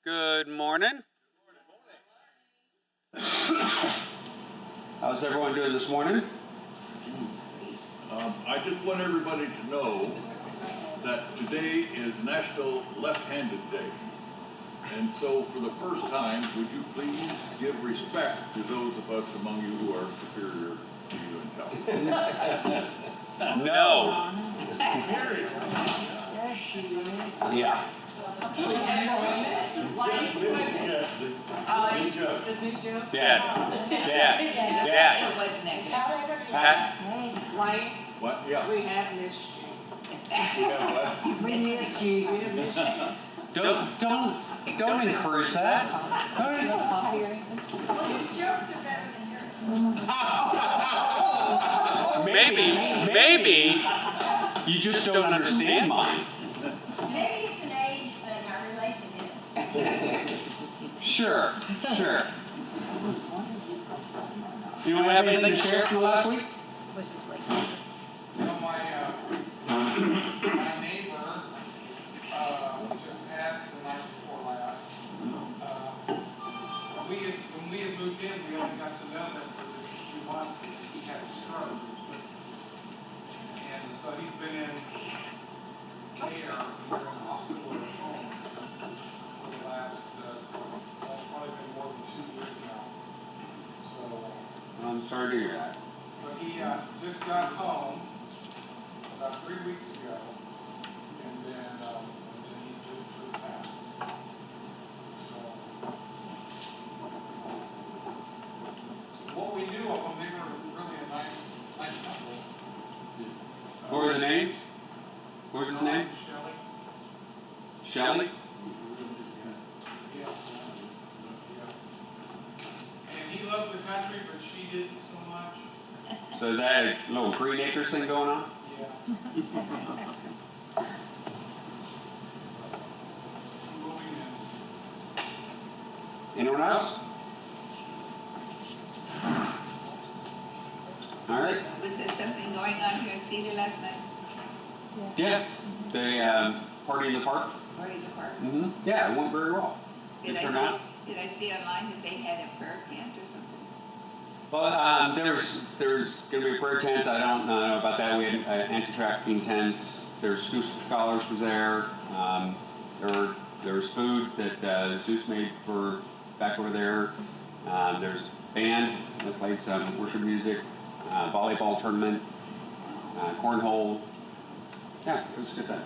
Good morning. How's everyone doing this morning? I just want everybody to know that today is National Left-Handed Day. And so for the first time, would you please give respect to those of us among you who are superior to you in intelligence? No. There she is. Yeah. The new joke? Yeah. Yeah. It wasn't that Pat? Light, What? Yeah. we have missed you. We have what? We missed you. We have missed you. Don't encourage that. His jokes are better than yours. Maybe you just don't understand mine. Maybe it's an age thing. I relate to him. Sure. You don't have anything to share from the last week? You know, my neighbor just passed the night before last. When we had moved in, we only got to know that for just a few months he had a stroke. And so he's been in care either in the hospital or at home for the last, that's probably been more than 2 years now. So, I'm sorry to hear that. but he just got home about 3 weeks ago, and then he just passed. So what we knew of them, they were really a nice couple. What was the name? What was his name? Shelley. Shelley? Yeah. And he loved the country, but she didn't so much. So is that a little Green Acres thing going on? Yeah. Will be missed. Anyone else? All right. Was there something going on here in Cedar last night? Yeah. The party in the park. Party in the park? Mm-hmm. Yeah, it went very well. Did Good I turnout. see online that they had a prayer tent or something? Well, there's going to be a prayer tent. I don't know about that. We had an anti-trafficking tent. There's Zeus scholars was there. There was food that Zeus made for back over there. There's a band that played some worship music, volleyball tournament, cornhole. Yeah, it was a good time.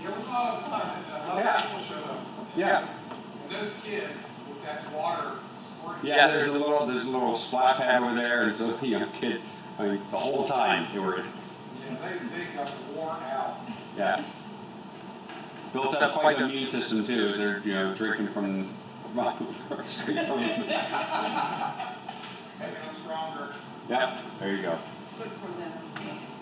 Yeah, it was a lot of fun. A lot of people showed up. Yeah. And those kids with that water squirting. Yeah, there's a little splash pad over there, and so kids. I mean, the whole time they were. Yeah, they got worn out. Yeah. Built up quite the immune system too, as they're drinking from straight from. Making them stronger. Yeah, there you go. Good for them.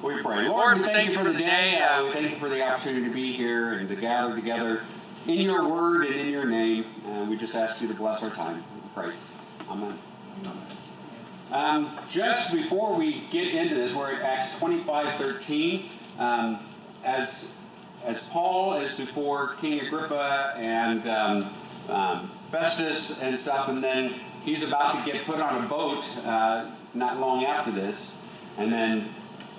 We pray. Lord, we thank you for the day. We thank you for the opportunity to be here and to gather together in your word and in your name. We just ask you to bless our time in Christ. Amen. Just before we get into this, we're at Acts 25:13. As Paul is before King Agrippa and Festus and stuff, and then he's about to get put on a boat not long after this, and then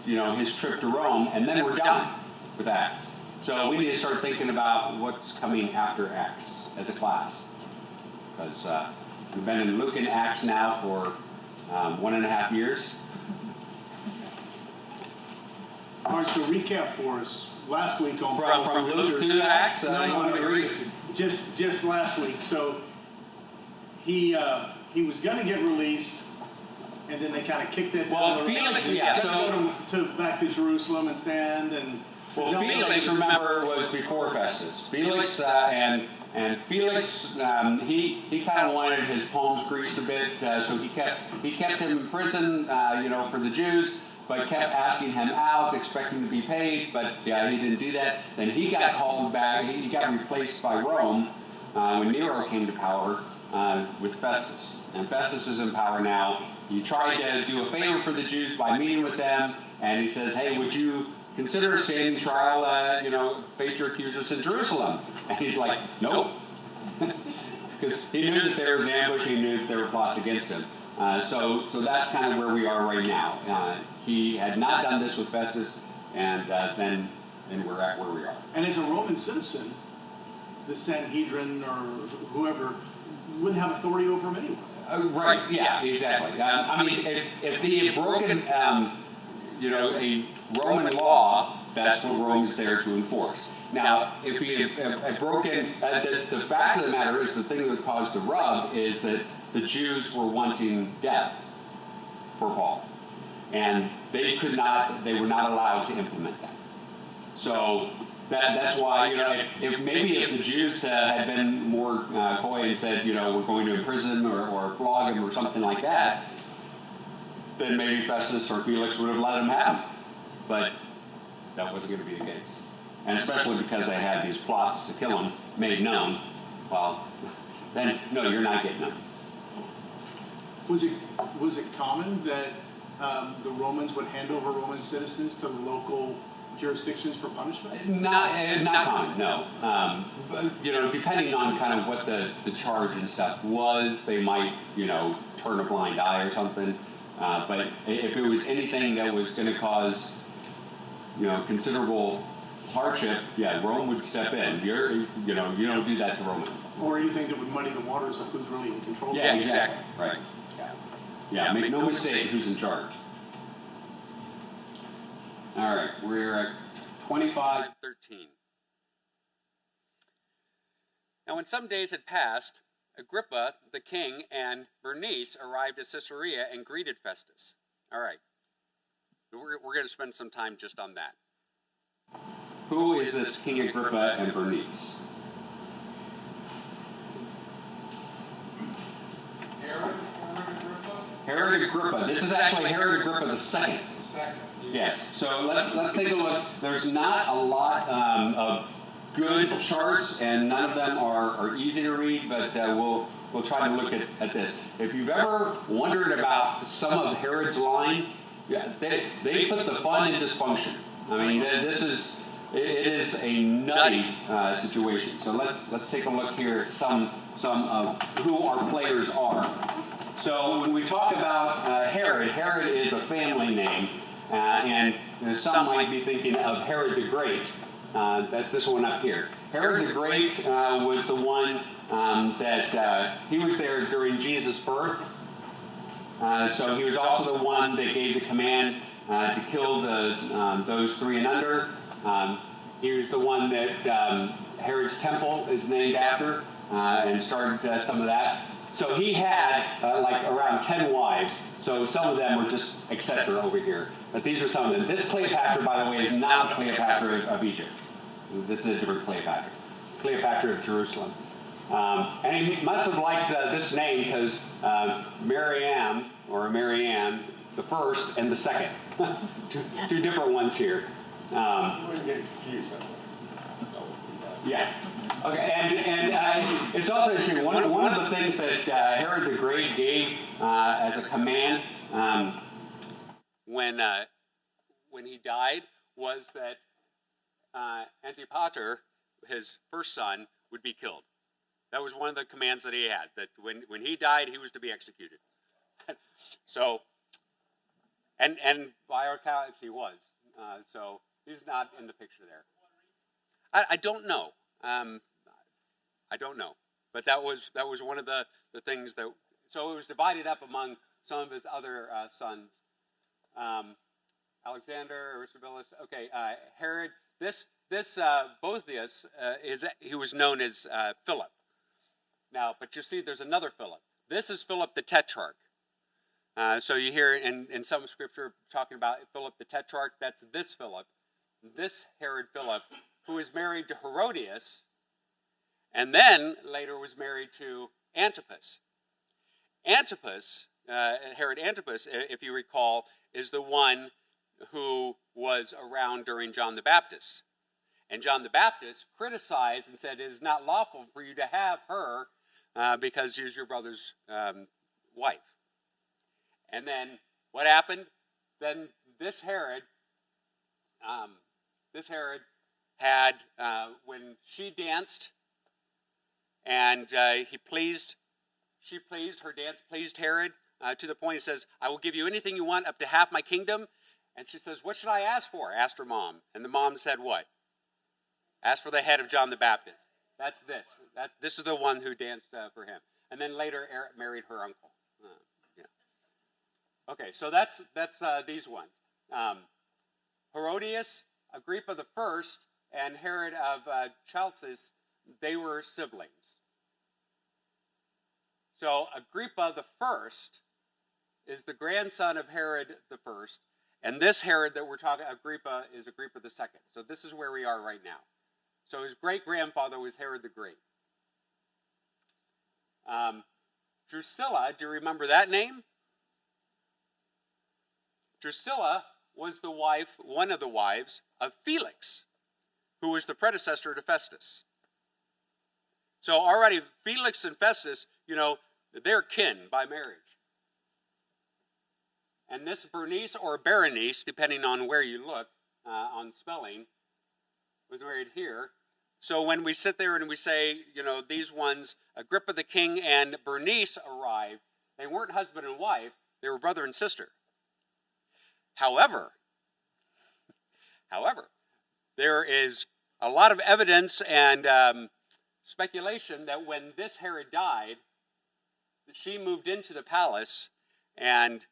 his trip to Rome, and then we're done with Acts. So we need to start thinking about what's coming after Acts as a class, because we've been in Luke and Acts now for 1.5 years. All right, so recap for us. Last week on From Luke to Acts, just last week. So he was going to get released, and then they kind of kicked that. Well, Felix, yeah. So to back to Jerusalem and stand and. Well, Felix, remember, was before Festus. Felix and Felix, he kind of wanted his palms greased a bit, so he kept him in prison, for the Jews, but kept asking him out, expecting to be paid, but he didn't do that. Then he got called back. He got replaced by Rome when Nero came to power with Festus, and Festus is in power now. He tried to do a favor for the Jews by meeting with them, and he says, "Hey, would you consider standing trial, face your accusers in Jerusalem. And he's like, nope. Because he knew that there was an ambush, he knew that there were plots against him. So that's kind of where we are right now. He had not done this with Festus, and then we're at where we are. And as a Roman citizen, the Sanhedrin or whoever wouldn't have authority over him anyway. Right, yeah, exactly. I mean, if they had broken, a Roman law, that's what Rome is there to enforce. Now, if he had broken, the fact of the matter is, the thing that caused the rub is that the Jews were wanting death for Paul. And they were not allowed to implement that. So that's why, if the Jews had been more coy and said, we're going to imprison or flog him or something like that, then maybe Festus or Felix would have let him have him. But that wasn't going to be the case. And especially because they had these plots to kill him made known, well, then, no, you're not getting them. Was it common that the Romans would hand over Roman citizens to local jurisdictions for punishment? Not common, no. But, depending on kind of what the charge and stuff was, they might, turn a blind eye or something. But if it was anything that was going to cause, considerable hardship, yeah, Rome would step in. You don't do that to Roman. Or anything that would muddy the waters of who's really in control. Yeah, exactly. Right. Yeah, make no mistake who's in charge. All right, we're at 25:13. Now, when some days had passed, Agrippa, the king, and Bernice arrived at Caesarea and greeted Festus. All right, we're going to spend some time just on that. Who is this King Agrippa and Bernice? Herod Agrippa. This is actually Herod Agrippa the second. Yes. So let's take a look. There's not a lot of good charts, and none of them are easy to read, but we'll try to look at this. If you've ever wondered about some of Herod's line, they put the fun in dysfunction. I mean, it is a nutty situation. So let's take a look here at some of who our players are. So when we talk about Herod is a family name, and some might be thinking of Herod the Great. That's this one up here. Herod the Great was the one that he was there during Jesus' birth. So he was also the one that gave the command to kill those 3 and under. He was the one that Herod's temple is named after and started some of that. So he had around 10 wives. So some of them were just etc. over here. But these are some of them. This Cleopatra, by the way, is not the Cleopatra of Egypt. This is a different Cleopatra. Cleopatra of Jerusalem. And he must have liked this name because Marianne the first and the second. two different ones here. Yeah. Okay, and it's also interesting. One of the things that Herod the Great gave as a command when he died was that Antipater, his first son, would be killed. That was one of the commands that he had, that when he died, he was to be executed. So, and by our counts, he was. So he's not in the picture there. I don't know. I don't know. But that was one of the things that. So it was divided up among some of his other sons. Alexander, Aristobulus. Okay, Herod. This Boethius he was known as Philip. Now, but you see, there's another Philip. This is Philip the Tetrarch. So you hear in some scripture talking about Philip the Tetrarch. That's this Philip. This Herod Philip, who is married to Herodias, and then later was married to Antipas. Herod Antipas, if you recall, is the one who was around during John the Baptist. And John the Baptist criticized and said, it is not lawful for you to have her because she's your brother's wife. And then what happened? Then this Herod this Herod had, when she danced, and her dance pleased Herod, to the point he says, I will give you anything you want, up to half my kingdom. And she says, what should I ask for? Asked her mom. And the mom said what? Ask for the head of John the Baptist. That's this. This is the one who danced for him. And then later married her uncle. Yeah. Okay, so that's these ones. Herodias, Agrippa the First, and Herod of Chalcis, they were siblings. So Agrippa the First is the grandson of Herod the First, and this Herod that we're talking, Agrippa, is Agrippa the Second. So this is where we are right now. So his great-grandfather was Herod the Great. Drusilla, do you remember that name? Drusilla was the wife, one of the wives, of Felix, who was the predecessor to Festus. So already Felix and Festus, they're kin by marriage. And this Bernice, or Berenice, depending on where you look on spelling, was married here. So when we sit there and we say, these ones, Agrippa the king and Bernice arrived, they weren't husband and wife, they were brother and sister. However, there is a lot of evidence and speculation that when this Herod died, that she moved into the palace, and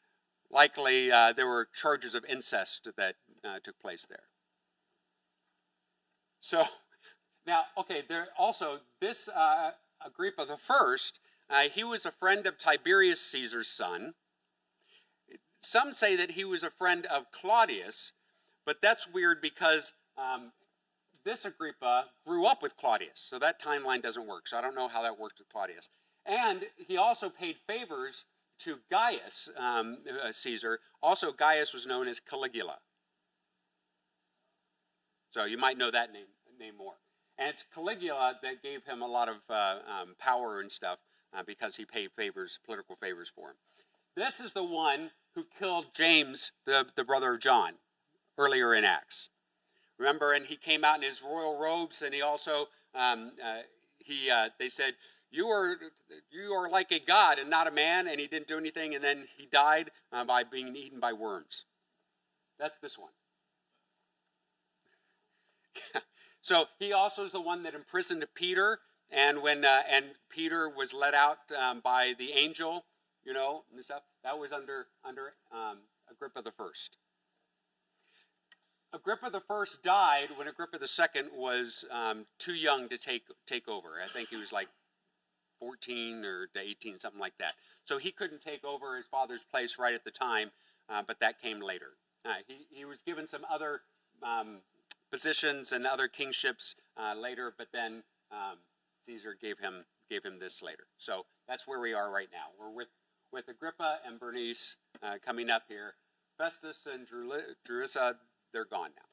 likely there were charges of incest that took place there. So now, okay, there also this Agrippa the First, he was a friend of Tiberius Caesar's son. Some say that he was a friend of Claudius, but that's weird because this Agrippa grew up with Claudius, so that timeline doesn't work. So I don't know how that worked with Claudius. And he also paid favors to Gaius Caesar. Also, Gaius was known as Caligula. So you might know that name more. And it's Caligula that gave him a lot of power and stuff because he paid political favors for him. This is the one who killed James, the brother of John, earlier in Acts. Remember, and he came out in his royal robes, and he also, they said, you are like a god and not a man, and he didn't do anything, and then he died by being eaten by worms. That's this one. So he also is the one that imprisoned Peter, and when Peter was let out by the angel, and stuff, that was under Agrippa the First. Agrippa the First died when Agrippa the Second was too young to take over. I think he was like 14 or 18, something like that. So he couldn't take over his father's place right at the time, but that came later. He was given some other positions and other kingships later, but then Caesar gave him this later. So that's where we are right now. We're with Agrippa and Bernice coming up here. Festus and Drusilla, they're gone now.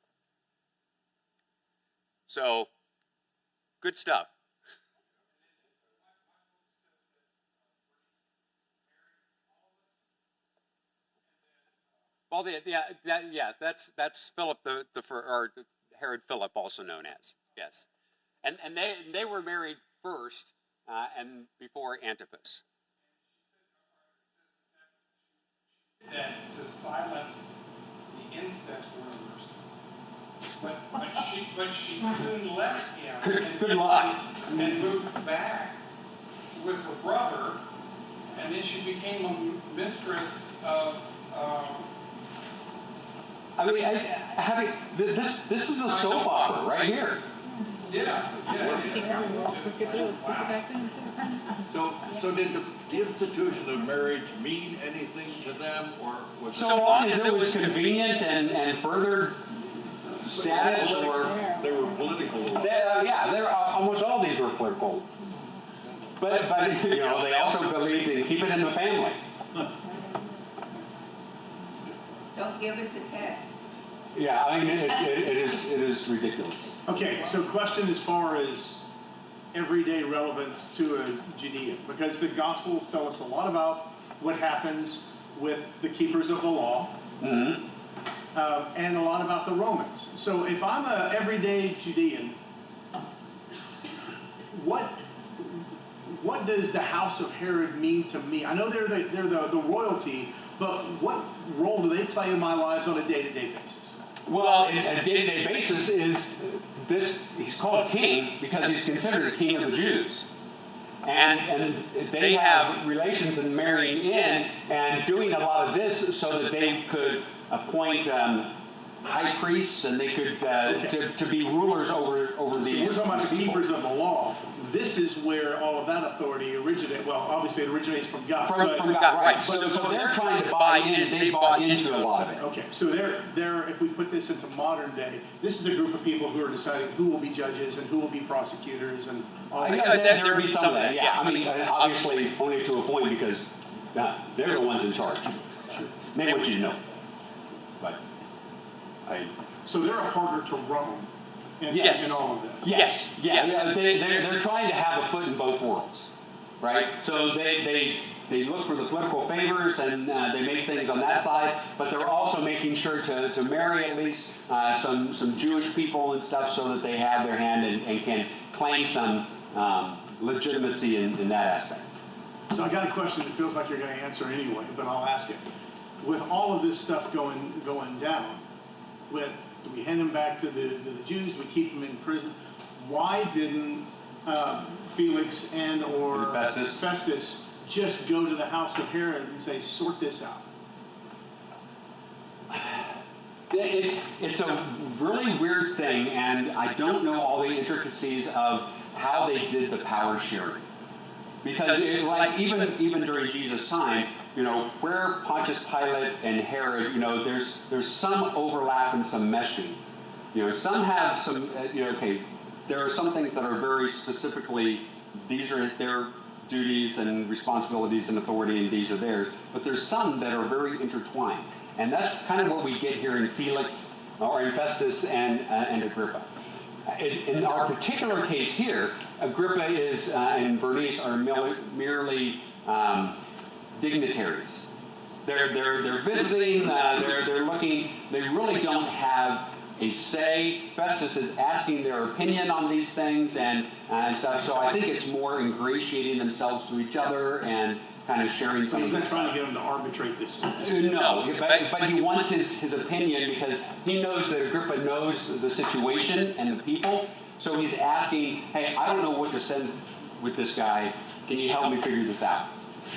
So, good stuff. Well, that's Philip or Herod Philip, also known as, yes, and they were married first, and before Antipas. That to silence the incest rumors, but she soon left him Good luck. and moved back with her brother, and then she became a mistress of. This is a soap opera right here. Yeah. So did the institution of marriage mean anything to them, or was So long as it was convenient and further status, or they were political? almost all these were political. But they also believed in keep it in the family. Don't give us a test. Yeah, I mean it is ridiculous. Okay, so question as far as everyday relevance to a Judea, because the Gospels tell us a lot about what happens with the keepers of the law. Mm-hmm. and a lot about the Romans. So if I'm a everyday Judean, what does the house of Herod mean to me? I know they're the royalty, but what role do they play in my lives on a day-to-day basis? Well, on a day-to-day basis is this, he's called king because he's considered king of the Jews. And they have relations and marrying in and doing a lot of this so that they could appoint high priests and they could to be rulers over these. So we're talking about the people. keepers of the law. This is where all of that authority originates. Well, obviously it originates from God. From God, right. So they're trying to buy in. They bought into a lot of it. Okay, so they're if we put this into modern day, this is a group of people who are deciding who will be judges and who will be prosecutors and all that. There would be some of that, yeah. I mean, obviously only to a point because they're the ones in charge. They want you to know. But So they're a partner to Rome in all of this. Yes. Yeah. They're trying to have a foot in both worlds, right? So they look for the political favors and they make things on that side, but they're also making sure to marry at least some Jewish people and stuff so that they have their hand and can claim some legitimacy in that aspect. So I got a question that feels like you're going to answer anyway, but I'll ask it. With all of this stuff going down, do we hand him back to the Jews? Do we keep him in prison? Why didn't Felix or Festus just go to the house of Herod and say, sort this out? It's a really weird thing, and I don't know all the intricacies of how they did the power sharing. Because even during Jesus' time, where Pontius Pilate and Herod, there's some overlap and some meshing. Some have some, there are some things that are very specifically, these are their duties and responsibilities and authority, and these are theirs. But there's some that are very intertwined. And that's kind of what we get here in Felix, or in Festus and Agrippa. In our particular case here, Agrippa and Bernice are merely dignitaries. They're visiting. They're looking. They really don't have a say. Festus is asking their opinion on these things and stuff. So I think it's more ingratiating themselves to each other and kind of sharing some. So he's not trying to get them to arbitrate this. No, but he wants his opinion because he knows that Agrippa knows the situation and the people. So he's asking, hey, I don't know what to send with this guy. Can you help me figure this out?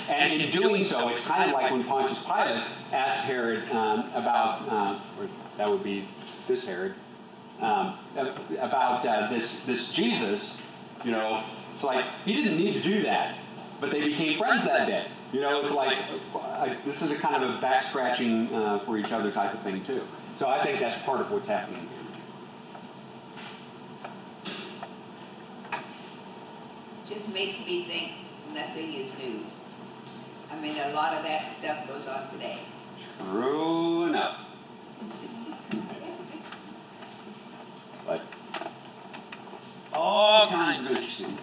And in doing so, it's kind of like when Pontius Pilate asked Herod about, or that would be this Herod, about this Jesus. It's like he didn't need to do that, but they became friends that day. It's like this is a kind of a back scratching for each other type of thing too. So I think that's part of what's happening here. Just makes me think nothing is new. I mean, a lot of that stuff goes on today. True enough. But all kinds of interesting.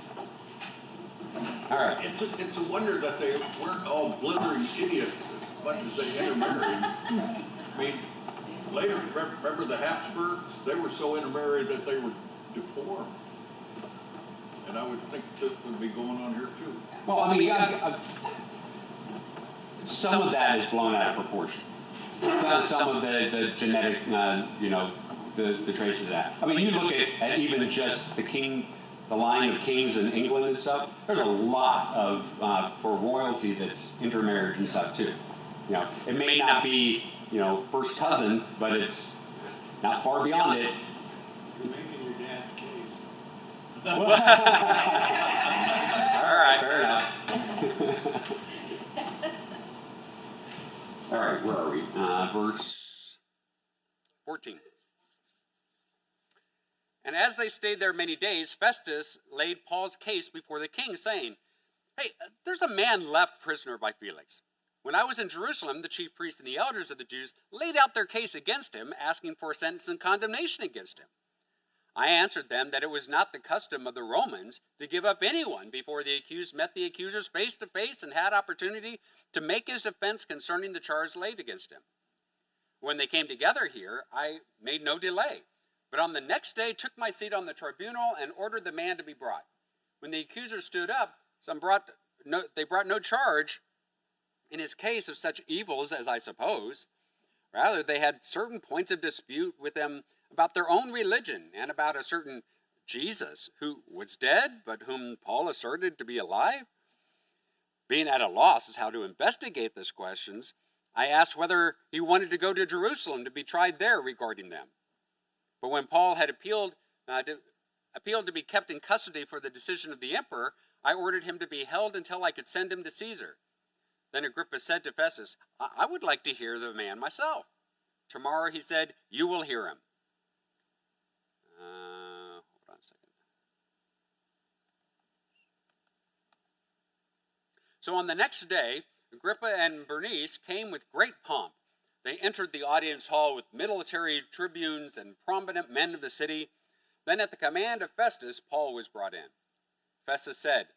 All right. It's a wonder that they weren't all blithering idiots as much as they intermarried. I mean, later, remember the Habsburgs? They were so intermarried that they were deformed. And I would think that would be going on here too. Well, I mean, some of that is blown out of proportion. Some of the genetic, the traces of that. I mean, you look at even just the line of kings in England and stuff. There's a lot of for royalty that's intermarriage and stuff too. It may not be first cousin, but it's not far beyond it. You're making your dad's case. All right, fair enough. All right, where are we? Verse 14. And as they stayed there many days, Festus laid Paul's case before the king, saying, hey, there's a man left prisoner by Felix. When I was in Jerusalem, the chief priests and the elders of the Jews laid out their case against him, asking for a sentence and condemnation against him. I answered them that it was not the custom of the Romans to give up anyone before the accused met the accusers face to face and had opportunity to make his defense concerning the charge laid against him. When they came together here, I made no delay, but on the next day took my seat on the tribunal and ordered the man to be brought. When the accusers stood up, they brought no charge in his case of such evils as I suppose. Rather, they had certain points of dispute with them about their own religion and about a certain Jesus who was dead, but whom Paul asserted to be alive. Being at a loss as how to investigate these questions, I asked whether he wanted to go to Jerusalem to be tried there regarding them. But when Paul had appealed to be kept in custody for the decision of the emperor, I ordered him to be held until I could send him to Caesar. Then Agrippa said to Festus, I would like to hear the man myself. Tomorrow, he said, you will hear him. Hold on a second. So on the next day, Agrippa and Bernice came with great pomp. They entered the audience hall with military tribunes and prominent men of the city. Then at the command of Festus, Paul was brought in. Festus said,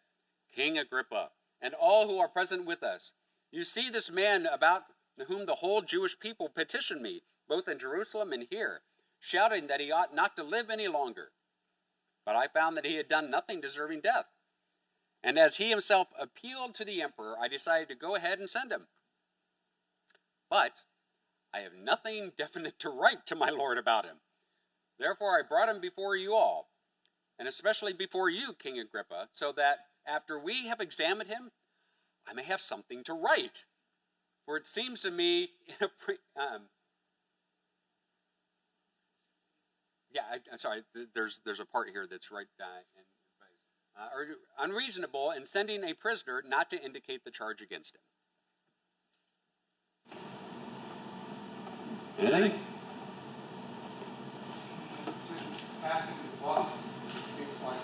King Agrippa, and all who are present with us, you see this man about whom the whole Jewish people petitioned me, both in Jerusalem and here, shouting that he ought not to live any longer. But I found that he had done nothing deserving death. And as he himself appealed to the emperor, I decided to go ahead and send him. But I have nothing definite to write to my lord about him. Therefore I brought him before you all, and especially before you, King Agrippa, so that after we have examined him, I may have something to write. For it seems to me, there's a part here that's right unreasonable in sending a prisoner not to indicate the charge against him. Anything? Passing the buck seems like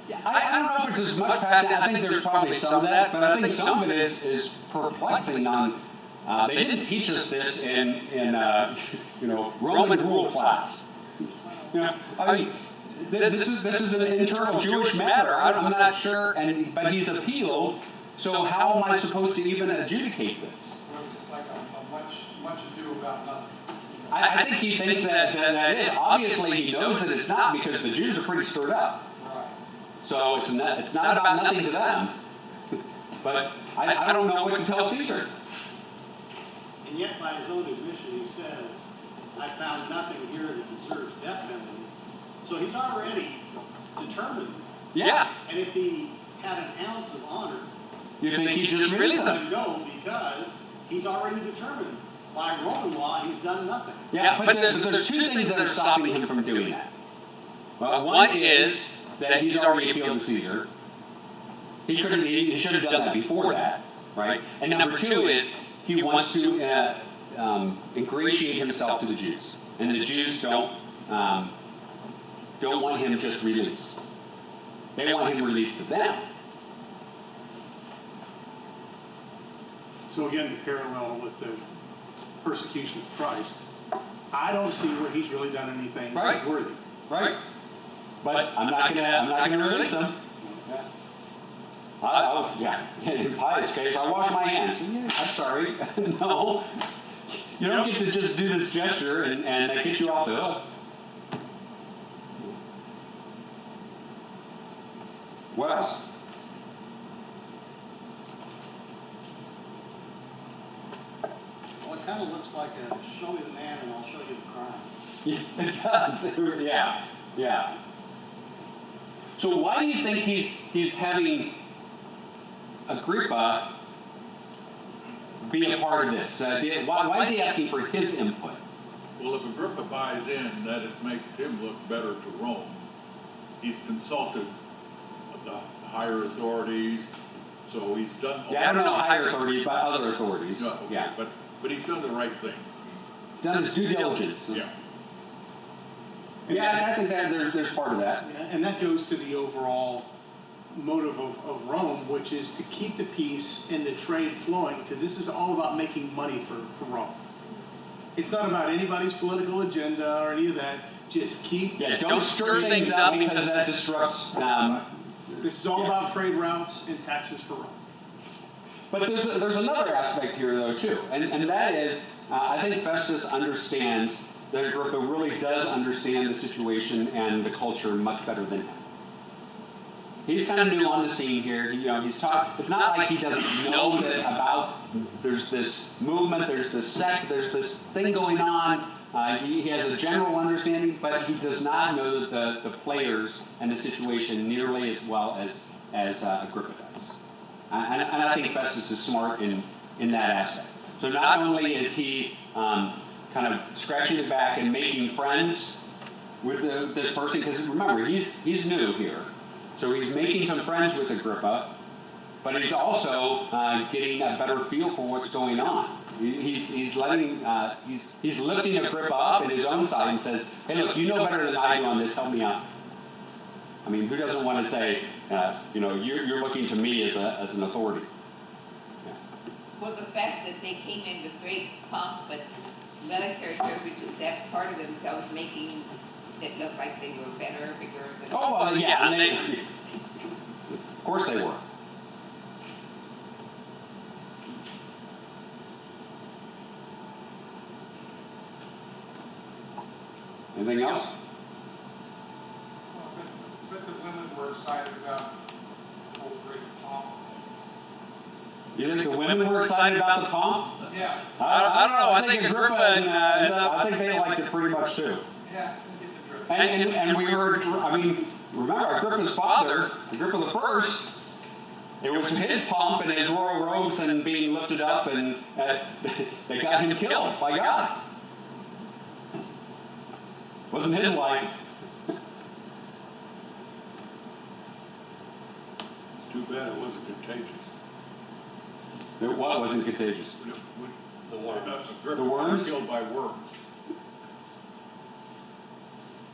Yeah, I don't know if it's as much passing. I think there's probably some of that, but I think some of it is perplexing on, they didn't teach us this in Roman rule class. I mean, this is an internal Jewish matter. I'm not sure, but he's appealed, so how am I supposed to even adjudicate this? well, it's like a much ado about nothing. I think he thinks that it is. Obviously, he knows that it's not because the Jews are pretty stirred up. Right. So it's not about nothing to them. But I don't know what to tell Caesar. And yet, by his own admission, he says, I found nothing here that deserves death penalty. So he's already determined. Yeah. And if he had an ounce of honor, You think he just released let him? him go because he's already determined. By Roman law, he's done nothing. Yeah, but there's two things that are stopping him from doing that. Well, one is that he's already appealed to Caesar. He should have done that before that, right? And number two is he wants to ingratiate himself to the Jews, and the Jews don't want him just released. They want him released to them. So again, the parallel with the persecution of Christ, I don't see where he's really done anything Right. worthy. Right. But I'm not gonna release him. Yeah. In Pius' case, I wash my hands. Yeah, I'm sorry. No. You don't get to just do this gesture and they get you off the hook. What else? Well, it kind of looks like a show me the man and I'll show you the crime. Yeah, it does. Yeah. So why do you think he's having Agrippa be a part of this? Why is he asking for his input? Well, if Agrippa buys in that it makes him look better to Rome, he's consulted the higher authorities, so he's done. Yeah, I don't know higher authorities, but other authorities. No, okay, Yeah. but he's done the right thing. Done his due diligence. Yeah. Yeah, I think that there's part of that. Yeah, and that goes to the overall motive of Rome, which is to keep the peace and the trade flowing, because this is all about making money for Rome. It's not about anybody's political agenda or any of that. Just keep... Yeah, don't stir things up because that disrupts... This is all about trade routes and taxes for Rome. But there's another aspect here, though, too, and that is, I think Festus understands that Agrippa really does understand the situation and the culture much better than him. He's kind of new on the scene here. He's taught. It's not like he doesn't know that about. There's this movement. There's this sect. There's this thing going on. He has a general understanding, but he does not know the players and the situation nearly as well as Agrippa does. And I think Festus is smart in that aspect. So not only is he kind of scratching it back and making friends with this person, because remember, he's new here. So he's making some friends with Agrippa, but he's also getting a better feel for what's going on. He's lifting Agrippa up in his own side and says, "Hey, look, you know better than I do on this. Help me out." I mean, who doesn't want to say, you're looking to me as an authority? Yeah. Well, the fact that they came in with great pomp but military servitude, that part of themselves making it look like they were better, bigger than... Oh, well, yeah, and of course they were. Anything else? Well, but the women were excited about the whole great pomp thing. You think the women were excited about the pomp? Yeah. I don't know. I think Agrippa and I think they liked it pretty much too. Yeah, they get the dress. And we heard, remember Agrippa's father, Agrippa the First, it was his pomp and his royal robes and being lifted up and they got him killed by God. Wasn't his life. Too bad it wasn't contagious. What wasn't contagious? The worms. The worms? Killed by worms.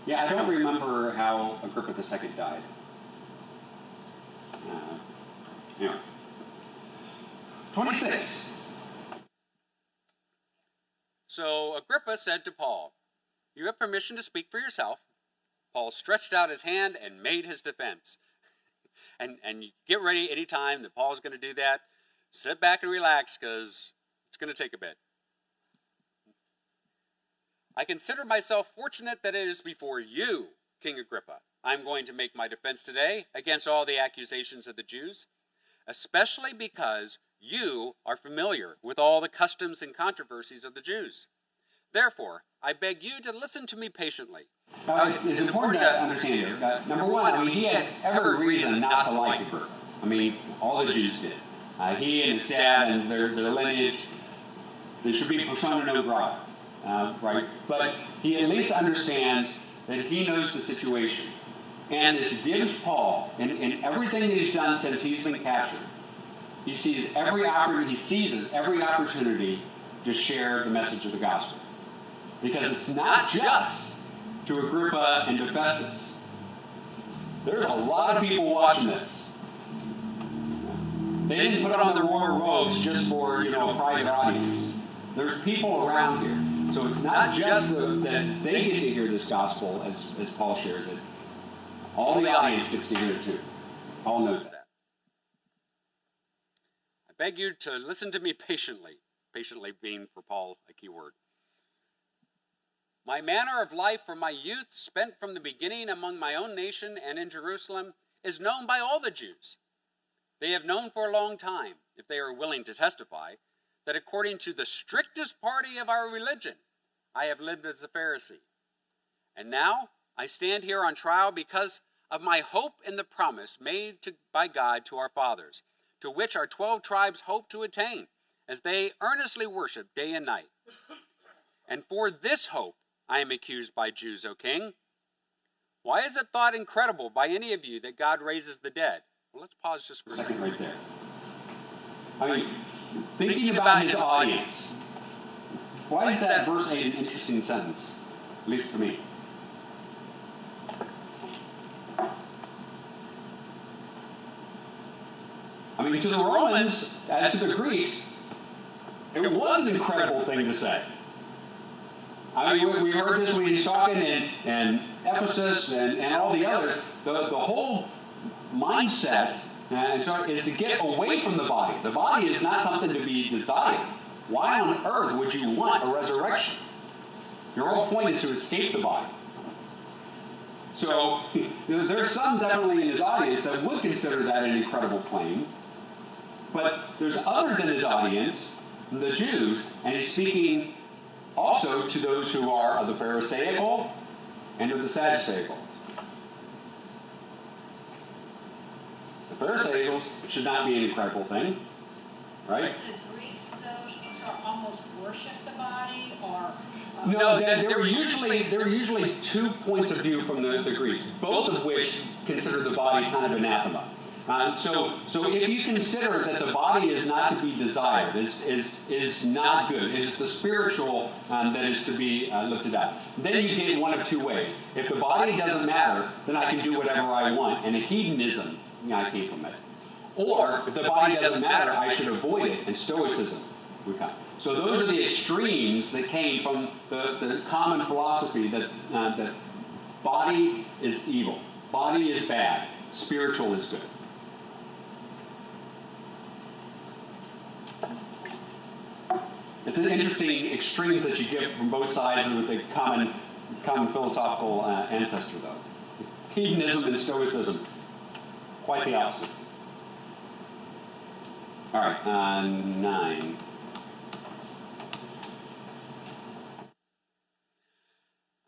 Yeah, I don't remember how Agrippa II died. Anyway. 26. So Agrippa said to Paul, "You have permission to speak for yourself." Paul stretched out his hand and made his defense. And get ready anytime that Paul's going to do that. Sit back and relax because it's going to take a bit. "I consider myself fortunate that it is before you, King Agrippa, I'm going to make my defense today against all the accusations of the Jews, especially because you are familiar with all the customs and controversies of the Jews. Therefore, I beg you to listen to me patiently." It's important to understand here. Number one, he had every reason not to like Agrippa. All the Jews did. He and his dad and their lineage, they should be persona non grata, right? But he at least understands that he knows the situation. And this gives Paul, in everything that he's done since he's been captured, he seizes every opportunity to share the message of the gospel. Because it's not just to Agrippa and to Festus. There's a lot of people watching this. They didn't put on their royal robes just for, a private audience. There's people around here. So it's not just that they get to hear this gospel as Paul shares it. All the audience gets to hear it too. Paul knows that. I beg you to listen to me patiently. Patiently being for Paul a key word. "My manner of life from my youth, spent from the beginning among my own nation and in Jerusalem, is known by all the Jews. They have known for a long time, if they are willing to testify, that according to the strictest party of our religion, I have lived as a Pharisee. And now I stand here on trial because of my hope in the promise made by God to our fathers, to which our 12 tribes hope to attain, as they earnestly worship day and night. And for this hope I am accused by Jews, O king. Why is it thought incredible by any of you that God raises the dead?" Well, let's pause just for a second. Right there. Thinking about his audience, why is that verse 8 an interesting sentence? At least for me. To the Romans, as to the Greeks, it was an incredible thing to say. We heard this when he's talking in Ephesus and all the others. The whole mindset and so is to get away from the body. The body is not something to be desired. Why on earth would you want a resurrection? Your whole point is to escape the body. So there's some definitely in his audience that would consider that an incredible claim. But there's others in his audience, the Jews, and he's speaking also to those who are of the Pharisaical and of the Sadduceical. The Pharisaicals should not be an incredible thing, right? The Greeks, though, almost worship the body, or No, there were usually 2 points of view from the Greeks, both of which consider the body kind of anathema. So if you consider that the body is not to be desired, is not good, it is the spiritual that is to be lifted up, then you get one of 2 ways. If the body doesn't matter, then I can do whatever I want, and a hedonism, I came from it. Or if the body doesn't matter, I should avoid it, and stoicism would come. So those are the extremes that came from the common philosophy that that body is evil, body is bad, spiritual is good. It's an interesting extremes that you get from both sides with the common philosophical ancestor, though. Hedonism and stoicism, quite the opposites. All right, 9.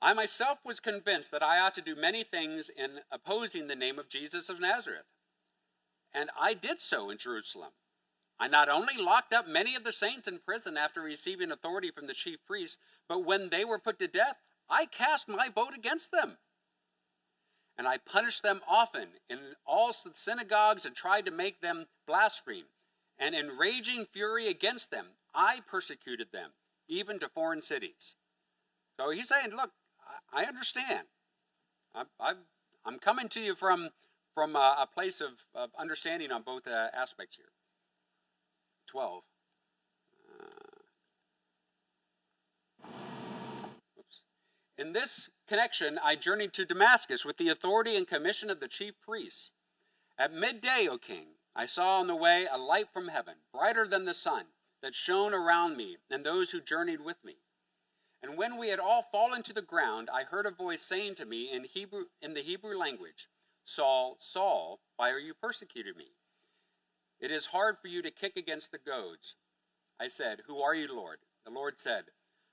I myself was convinced that I ought to do many things in opposing the name of Jesus of Nazareth. And I did so in Jerusalem. I not only locked up many of the saints in prison after receiving authority from the chief priests, but when they were put to death, I cast my vote against them. And I punished them often in all the synagogues and tried to make them blaspheme. And in raging fury against them, I persecuted them, even to foreign cities. So he's saying, look, I understand. I'm coming to you from a place of understanding on both aspects here. 12. In this connection, I journeyed to Damascus with the authority and commission of the chief priests. At midday, O king, I saw on the way a light from heaven, brighter than the sun, that shone around me and those who journeyed with me. And when we had all fallen to the ground, I heard a voice saying to me in the Hebrew language, Saul, Saul, why are you persecuting me? It is hard for you to kick against the goads. I said, Who are you, Lord? The Lord said,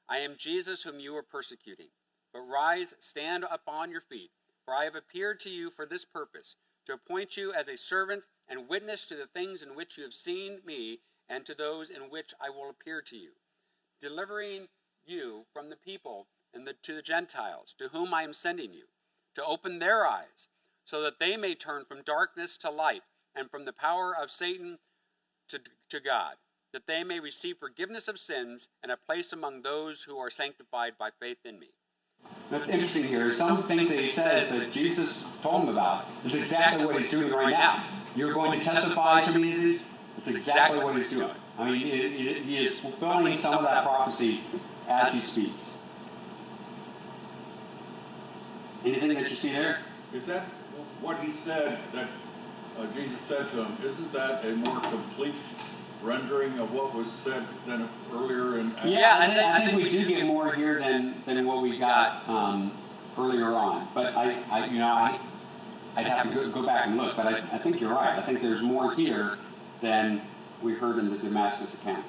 I am Jesus whom you are persecuting. But rise, stand upon your feet, for I have appeared to you for this purpose, to appoint you as a servant and witness to the things in which you have seen me and to those in which I will appear to you, delivering you from the people and to the Gentiles, to whom I am sending you, to open their eyes, so that they may turn from darkness to light, and from the power of Satan to God, that they may receive forgiveness of sins and a place among those who are sanctified by faith in me. What's interesting here is some things that he says that Jesus told him about is exactly what he's doing right now. You're going to testify to me. It's exactly what he's doing. I mean, he is fulfilling some of that prophecy as he speaks. Anything that you see there? Is that what he said that Jesus said to him? Isn't that a more complete rendering of what was said than earlier in Acts? Yeah, I think we do get more here than what we got earlier on. But I'd have to go back and look. But I think you're right. I think there's more here than we heard in the Damascus account.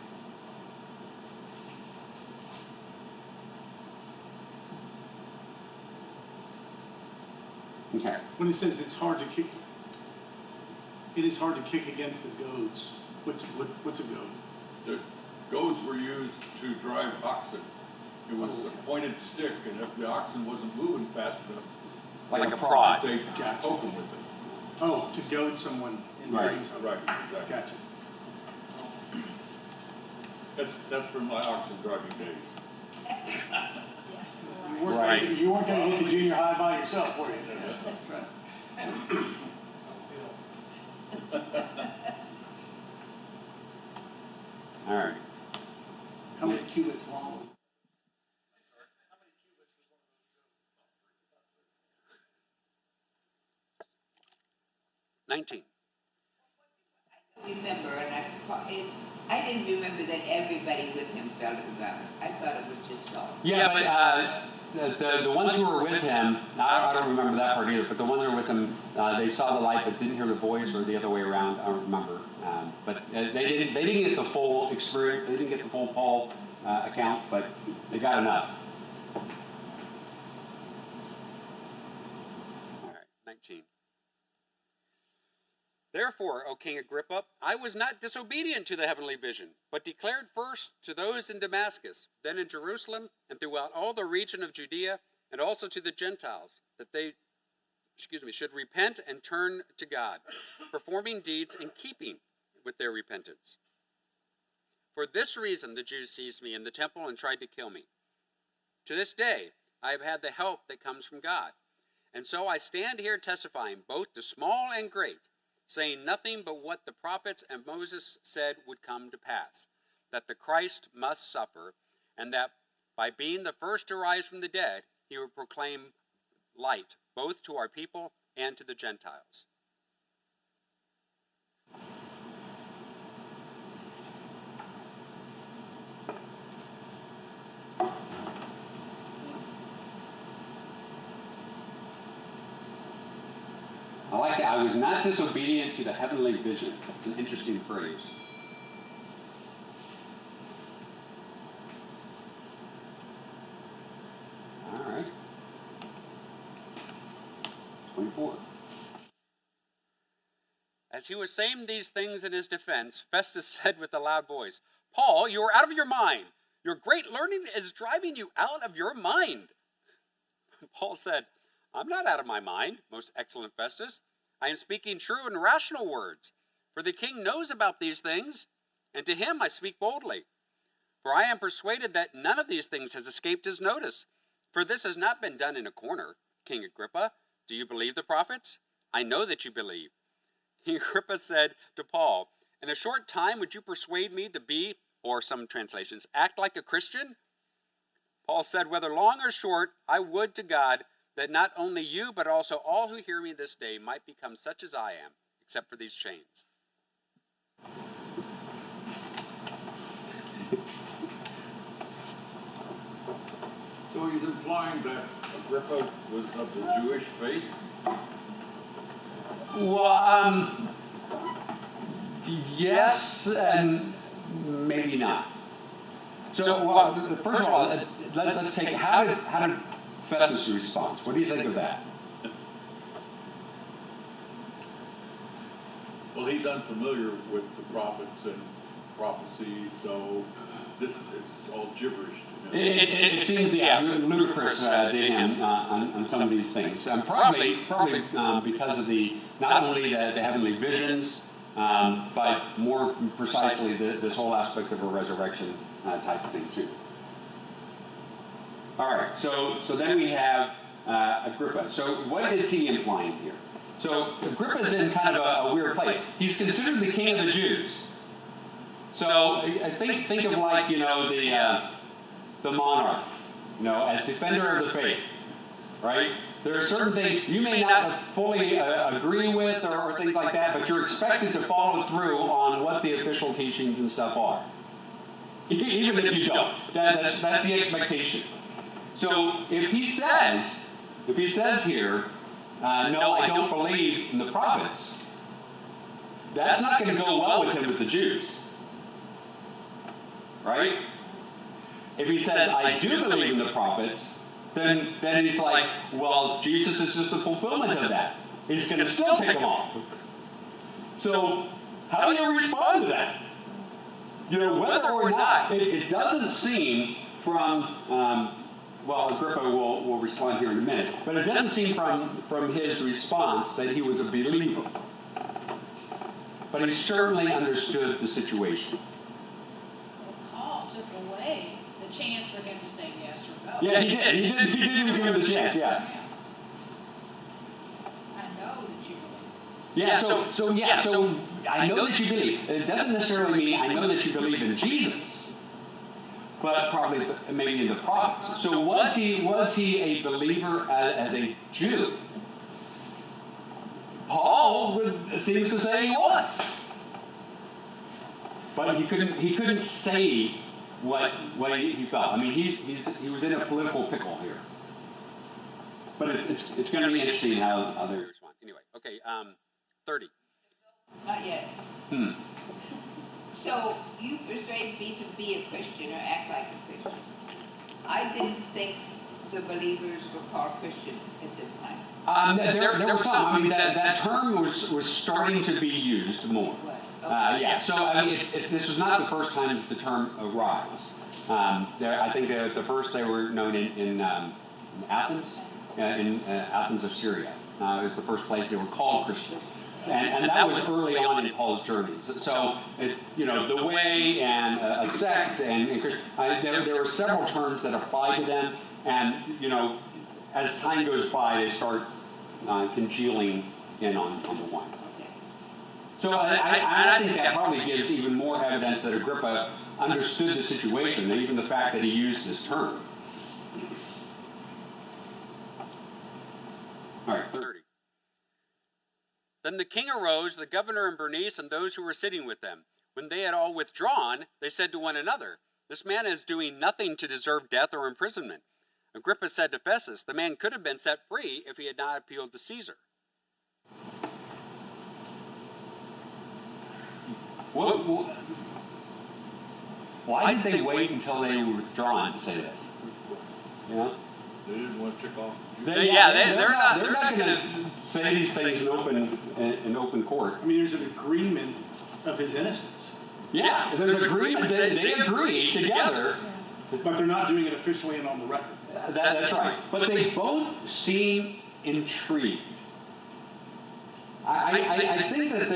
Okay. When it says it's hard to kick, it is hard to kick against the goads. What's a goad? The goads were used to drive oxen. It was a pointed stick, and if the oxen wasn't moving fast enough, Like a prod. they poke them with it. Oh, to goad someone into doing something. Right, exactly. Gotcha. That's from my oxen driving days. You weren't going to get to junior high by yourself, were you? That's right. All right. How many cubits long? 19. Remember, and I didn't remember that everybody with him fell to the ground. I thought it was just Saul. Yeah, but the ones who were with him, I don't remember that part either, but the ones who were with him, they saw the light but didn't hear the voice, or the other way around, I don't remember. But they didn't get the full experience, they didn't get the full Paul account, but they got enough. All right, 19. Therefore, O King Agrippa, I was not disobedient to the heavenly vision, but declared first to those in Damascus, then in Jerusalem, and throughout all the region of Judea, and also to the Gentiles, that they should repent and turn to God, performing deeds in keeping with their repentance. For this reason the Jews seized me in the temple and tried to kill me. To this day I have had the help that comes from God, and so I stand here testifying both to small and great, saying nothing but what the prophets and Moses said would come to pass, that the Christ must suffer, and that by being the first to rise from the dead, he would proclaim light both to our people and to the Gentiles. I like that. I was not disobedient to the heavenly vision. It's an interesting phrase. All right. 24. As he was saying these things in his defense, Festus said with a loud voice, Paul, you are out of your mind. Your great learning is driving you out of your mind. Paul said, I'm not out of my mind, most excellent Festus. I am speaking true and rational words, for the king knows about these things, and to him I speak boldly. For I am persuaded that none of these things has escaped his notice, for this has not been done in a corner. King Agrippa, do you believe the prophets? I know that you believe. King Agrippa said to Paul, in a short time would you persuade me to be, or some translations, act like a Christian? Paul said, whether long or short, I would to God that not only you, but also all who hear me this day might become such as I am, except for these chains. So he's implying that Agrippa was of the Jewish faith? Well, yes, and maybe not. So, well, first of all, let's take how did Festus' response? What do you think of that? Well, he's unfamiliar with the prophets and prophecies, so this is all gibberish to him. It seems, ludicrous to him on some of these things. Probably because of not only the heavenly visions, but more precisely this whole aspect of a resurrection type of thing too. All right, so then we have Agrippa. So what is he implying here? So Agrippa's in kind of a weird place. He's considered the king of the Jews. So think of like, the monarch, as defender of the faith, right? There are certain things you may not fully agree with or things like that, but you're expected to follow through on what the official teachings and stuff are. Even if you don't. That's the expectation. So if he says here, no, I don't believe in the prophets, that's not going to go well with him with the Jews. Right? If he says, I do believe in the prophets, then he's like, well, Jesus is just the fulfillment of that. He's going to still take them off. So how do you respond to that? Whether or not, it doesn't seem from, Agrippa will respond here in a minute, but it doesn't seem from his response that he was a believer. But he certainly understood the situation. Paul took away the chance for him to say yes or no. Yeah, he did. He didn't give him the chance, yeah. I know that you believe. Yeah, so I know that you believe. It doesn't necessarily mean I know that you believe in Jesus, but probably maybe in the prophets. So was he a believer as a Jew? Paul seems to say he was. but he couldn't say what he felt. I mean, he was in a political pickle here. But it's going to be interesting how they respond. Anyway, okay, 30. Not yet. Hmm. So you persuade me to be a Christian or act like a Christian. I didn't think the believers were called Christians at this time. There were some. I mean, that term was starting to be used more. Yeah. So I mean, this was not the first time that the term arose. I think the first they were known in Athens, in Athens of Syria. It was the first place they were called Christians. And that was early on in Paul's journeys. So, the way and a sect and Christian, there were several terms that apply to them. And, as time goes by, they start congealing in on the one. So I think that probably gives even more evidence that Agrippa understood the situation, even the fact that he used this term. All right, 30. Then the king arose, the governor and Bernice, and those who were sitting with them. When they had all withdrawn, they said to one another, "This man is doing nothing to deserve death or imprisonment." Agrippa said to Festus, "The man could have been set free if he had not appealed to Caesar." Why did they wait until they were withdrawn to say this? Yeah. They didn't want to tick off. They're not going to say these things in open court. I mean, there's an agreement of his innocence. Yeah, there's an agreement. They agree together. But they're not doing it officially and on the record. That's right. But they both seem intrigued. I think that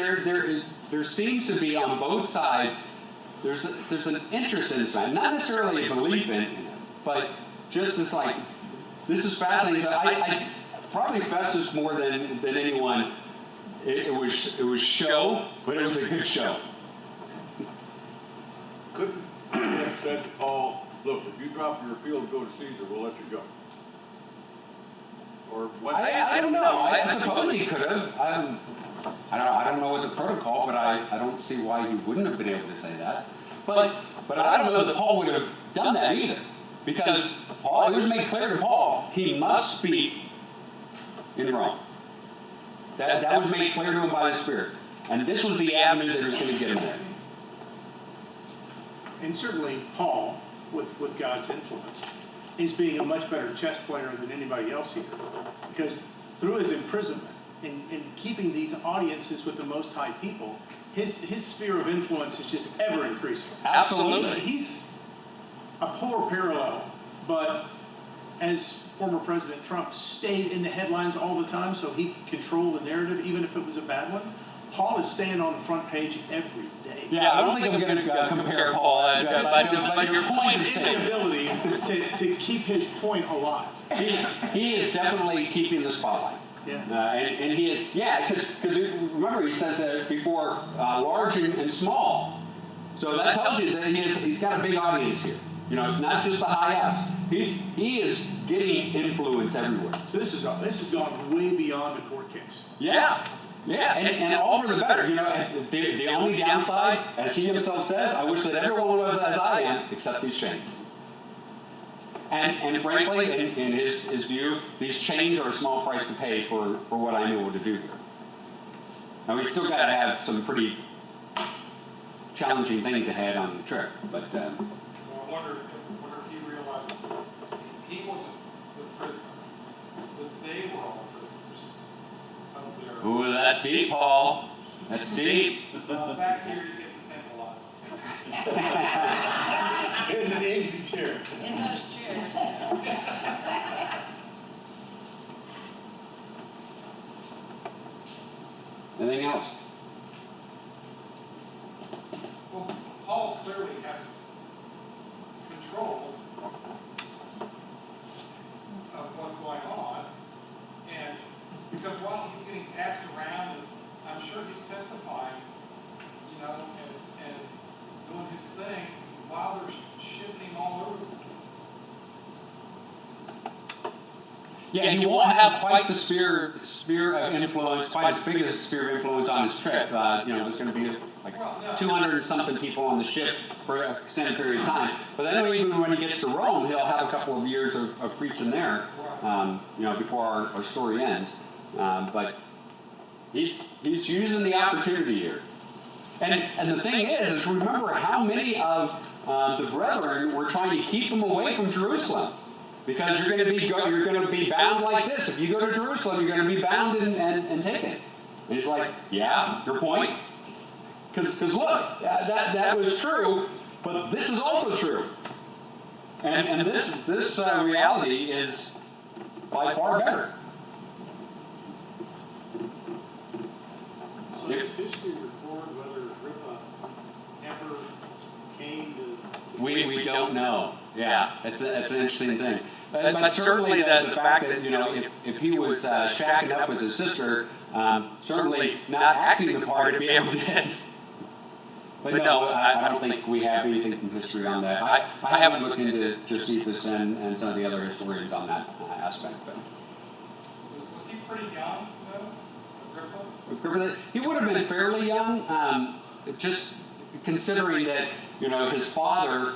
there seems to be on both sides, there's an interest in this man. Not necessarily a belief in it, but just this like, this is fascinating. So I probably Festus more than anyone. It was show, but it was a good show. Couldn't have said to Paul, "Look, if you drop your appeal to go to Caesar, we'll let you go." Or what? I don't know. I suppose he could have. I don't know what the protocol, but I don't see why he wouldn't have been able to say that. But I don't know that Paul would have done that either. Because Paul, it was made clear to Paul, he must speak in Rome. That was made clear to him by the Spirit. And this was the avenue that was going to get him there. And certainly Paul, with God's influence, is being a much better chess player than anybody else here. Because through his imprisonment and keeping these audiences with the Most High people, his sphere of influence is just ever increasing. Absolutely. He's a poor parallel, but as former President Trump stayed in the headlines all the time so he could control the narrative, even if it was a bad one, Paul is staying on the front page every day. Yeah, I don't think I'm going to compare Paul, but your point is the ability to keep his point alive. He is definitely keeping the spotlight. Yeah. And he is, because remember he says that before, large and small. So that tells you that he's got a big audience here. It's not just the high ups. He is getting influence everywhere. So this has gone way beyond a court case. Yeah. Yeah, and all for the better. The only downside, as he himself says, I wish that everyone was as I am, except these chains. And frankly, in his view, these chains are a small price to pay for what I'm able to do here. Now, we still got to have some pretty challenging things ahead on the trip, but... So I wonder if you realize he wasn't the prisoner, that they were all prisoners of their... Ooh, that's deep, Paul. That's deep. Back here, you get to think a lot. In the easy chair. It's those chairs. Anything else? Well, Paul clearly has control of what's going on, and because while he's getting passed around, and I'm sure he's testifying, and doing his thing, while they're shifting all over the place. Yeah, he won't have quite the sphere of influence, quite as big a sphere of influence on his trip. There's going to be like 200 something people on the ship for an extended period of time. But then even when he gets to Rome, he'll have a couple of years of preaching there, before our story ends. But he's using the opportunity here. And the thing is remember how many of the brethren were trying to keep him away from Jerusalem. Because you're going to be bound like this. If you go to Jerusalem, you're going to be bound and taken. And he's like, yeah, your point? Because look, that was true, but this is also true. And this reality is by far better. So does history record whether Agrippa ever came to... We don't know. Yeah, it's an interesting thing. But certainly the fact that, if he was shacking up with his sister, certainly not acting the part if he ever did. But no, I don't think we have anything from history on that. I haven't looked into Josephus and some of the other historians on that aspect. But. Was he pretty young, though, Agrippa? He would have been fairly young, just considering that, his father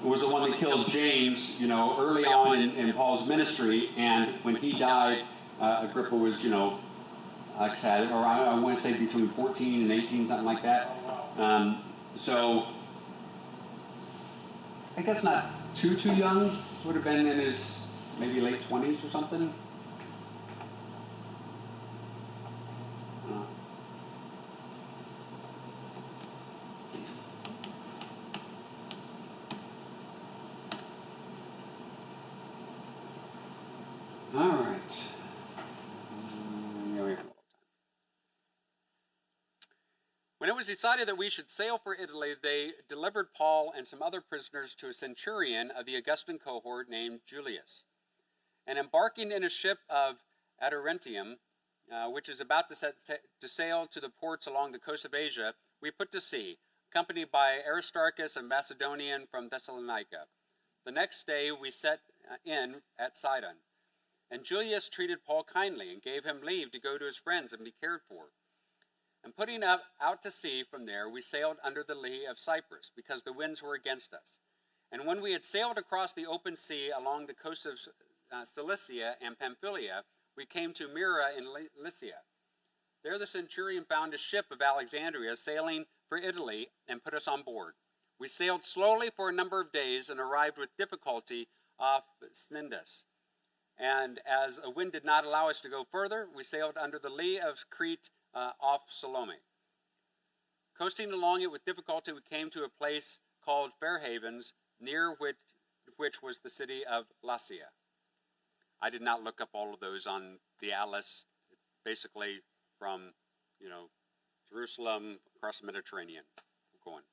was the one that killed James, early on in Paul's ministry, and when he died, Agrippa was, like I said, or I want to say between 14 and 18, something like that. So, I guess not too young, would have been in his maybe late 20s or something. All right. When it was decided that we should sail for Italy, they delivered Paul and some other prisoners to a centurion of the Augustan cohort named Julius. And embarking in a ship of Aderentium, which is about to sail to the ports along the coast of Asia, we put to sea, accompanied by Aristarchus, a Macedonian from Thessalonica. The next day we set in at Sidon. And Julius treated Paul kindly and gave him leave to go to his friends and be cared for. And putting out to sea from there, we sailed under the lee of Cyprus, because the winds were against us. And when we had sailed across the open sea along the coast of Cilicia and Pamphylia, we came to Myra in Lycia. There the centurion found a ship of Alexandria sailing for Italy and put us on board. We sailed slowly for a number of days and arrived with difficulty off Cnidus. And as a wind did not allow us to go further, we sailed under the lee of Crete off Salome. Coasting along it with difficulty, we came to a place called Fair Havens, near which was the city of Lasea. I did not look up all of those on the atlas. Basically from, Jerusalem across the Mediterranean. We're going.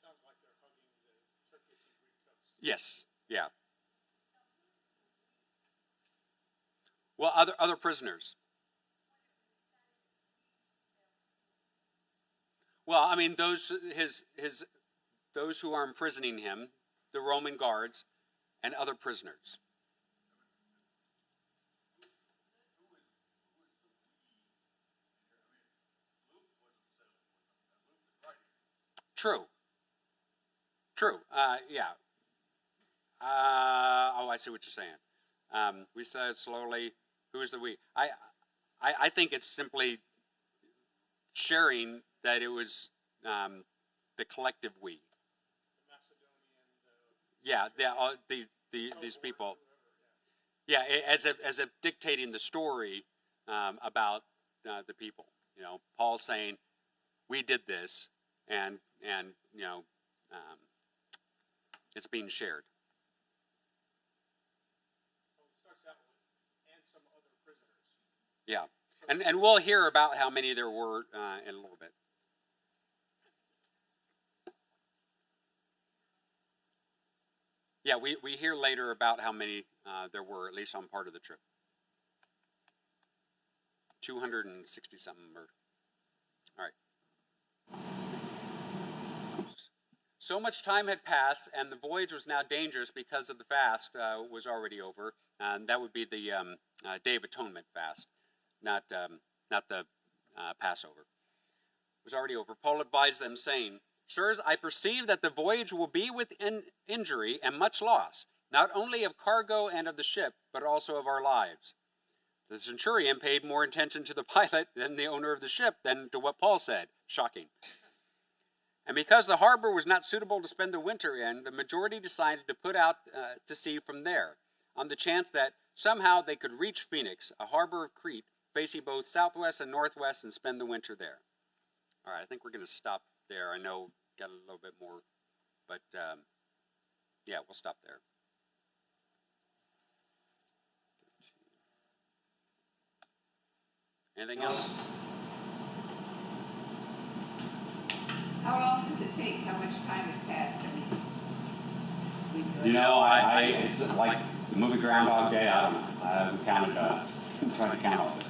Sounds like they're hugging the Turkish and Greek coast. Yes, yeah. Well, other prisoners. Well, I mean, those who are imprisoning him, the Roman guards, and other prisoners. True. Yeah. I see what you're saying. We said slowly. Who is the we? I think it's simply sharing that it was the collective we. Yeah, these people. Yeah, as if dictating the story about the people. Paul saying, "We did this," and it's being shared. Yeah, and we'll hear about how many there were in a little bit. Yeah, we hear later about how many there were, at least on part of the trip. 260 something. All right. So much time had passed, and the voyage was now dangerous because of the fast was already over, And that would be the Day of Atonement fast, not the Passover. It was already over. Paul advised them, saying, "Sirs, I perceive that the voyage will be with injury and much loss, not only of cargo and of the ship, but also of our lives." The centurion paid more attention to the pilot than the owner of the ship than to what Paul said. Shocking. And because the harbor was not suitable to spend the winter in, the majority decided to put out to sea from there, on the chance that somehow they could reach Phoenix, a harbor of Crete, facing both southwest and northwest, and spend the winter there. All right, I think we're going to stop there. I know got a little bit more, but yeah, we'll stop there. Anything else? How long does it take? How much time had passed? I mean, You know, it's like the movie Groundhog Day. I don't know. I haven't counted, tried to count all of it.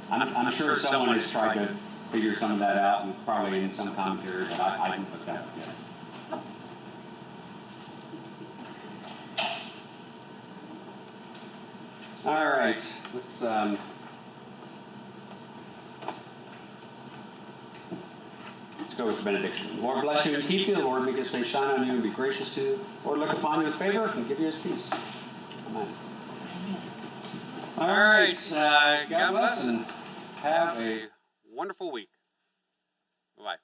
I'm sure someone has tried to figure some of that out, and it's probably in some commentary, but I didn't put that together. All right, let's go with the benediction. Lord bless you and keep you. The Lord make his face shine on you and be gracious to you. Lord look upon you with favor and give you his peace. Amen. All right, God bless and have a wonderful week. Bye-bye.